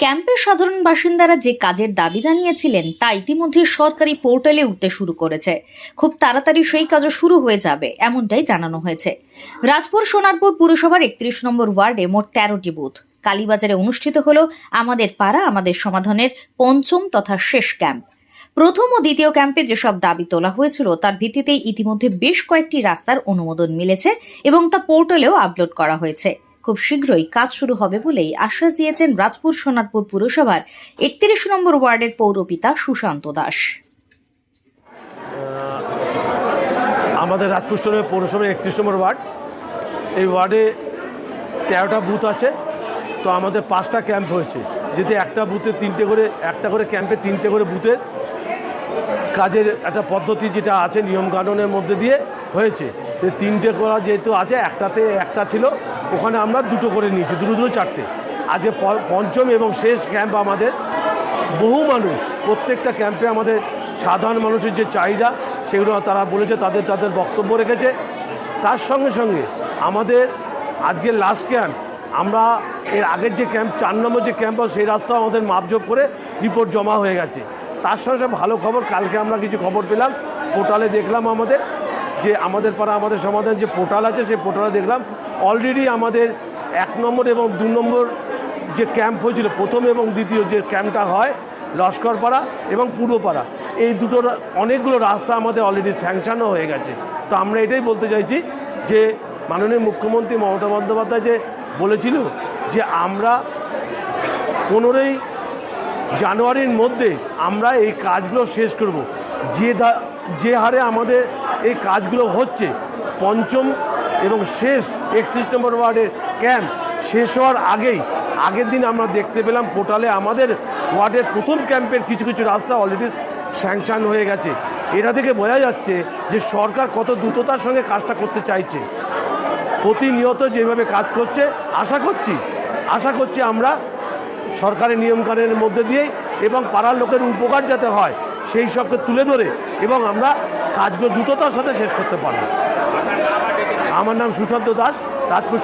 ক্যাম্পের সাধারণ বাসিন্দারা যে কাজের দাবি জানিয়েছিলেন তা ইতিমধ্যে সরকারি পোর্টালে উঠতে শুরু করেছে। খুব তাড়াতাড়ি সেই কাজও শুরু হয়ে যাবে এমনটাই জানানো হয়েছে। রাজপুর সোনারপুর পুরসভার 31 নম্বর ওয়ার্ডে মোট 13টি বুথ। কালীবাজারে অনুষ্ঠিত হলো আমাদের পাড়া আমাদের সমাধানের পঞ্চম তথা শেষ ক্যাম্প। প্রথম ও দ্বিতীয় ক্যাম্পে যেসব দাবি তোলা হয়েছিল তার ভিত্তিতেই ইতিমধ্যে বেশ কয়েকটি রাস্তার অনুমোদন মিলেছে এবং তা পোর্টালেও আপলোড করা হয়েছে। খুব শীঘ্রই কাজ শুরু হবে বলেই আশ্বাস দিয়েছেন রাজপুর সোনারপুর পুরসভার 31 নম্বর ওয়ার্ডের পৌরপিতা সুশান্ত দাস। আমাদের রাজপুর সোনারপুর পৌরসভার 31 নম্বর ওয়ার্ড, এই ওয়ার্ডে 13টা বুথ আছে। তো আমাদের 5টা ক্যাম্প হয়েছে, যেতে একটা বুথে একটা করে ক্যাম্পে 3টে করে বুথের কাজের একটা পদ্ধতি যেটা আছে নিয়মকানুনের মধ্যে দিয়ে হয়েছে। তো 3টে করা যেহেতু আছে, একটাতে একটা ছিল, ওখানে আমরা 2টো করে নিয়েছি, দুটো 4টে। আজকে পঞ্চম এবং শেষ ক্যাম্প আমাদের। বহু মানুষ, প্রত্যেকটা ক্যাম্পে আমাদের সাধারণ মানুষের যে চাহিদা সেগুলো তারা বলেছে, তাদের বক্তব্য রেখেছে। তার সঙ্গে সঙ্গে আমাদের আজকের লাস্ট ক্যাম্প, আমরা এর আগের যে ক্যাম্প 4 নম্বর যে ক্যাম্প সেই রাস্তা আমাদের মাপজোপ করে রিপোর্ট জমা হয়ে গেছে। তার সঙ্গে সঙ্গে ভালো খবর, কালকে আমরা কিছু খবর পেলাম, পোর্টালে দেখলাম আমাদের যে আমাদের পাড়া আমাদের সমাধান যে পোর্টাল আছে সেই পোর্টালে দেখলাম অলরেডি আমাদের 1 নম্বর এবং 2 নম্বর যে ক্যাম্প হয়েছিল, প্রথম এবং দ্বিতীয় যে ক্যাম্পটা হয় লস্করপাড়া এবং পূর্বপাড়া, এই দুটোর অনেকগুলো রাস্তা আমাদের অলরেডি স্যাংশনও হয়ে গেছে। তো আমরা এটাই বলতে চাইছি যে মাননীয় মুখ্যমন্ত্রী মমতা বন্দ্যোপাধ্যায় যে বলেছিল যে আমরা 15ই জানুয়ারির মধ্যে আমরা এই কাজগুলো শেষ করব, যে হারে আমাদের এই কাজগুলো হচ্ছে, পঞ্চম এবং শেষ 31 নম্বর ওয়ার্ডের ক্যাম্প শেষ হওয়ার আগের দিন আমরা দেখতে পেলাম পোর্টালে আমাদের ওয়ার্ডের প্রথম ক্যাম্পের কিছু রাস্তা অলরেডি স্যাংশন হয়ে গেছে। এটা থেকে বোঝা যাচ্ছে যে সরকার কত দ্রুততার সঙ্গে কাজটা করতে চাইছে। প্রতিনিয়ত যেভাবে কাজ করছে, আশা করছি আমরা সরকারের নিয়মকানুনের মধ্যে দিয়েই এবং পাড়ার লোকের উপকার যাতে হয় সেই সবকে তুলে ধরে এবং আমরা কাজগুলো দ্রুততার সাথে শেষ করতে পারব। আমার নাম সুশান্ত দাস, রাজপুর।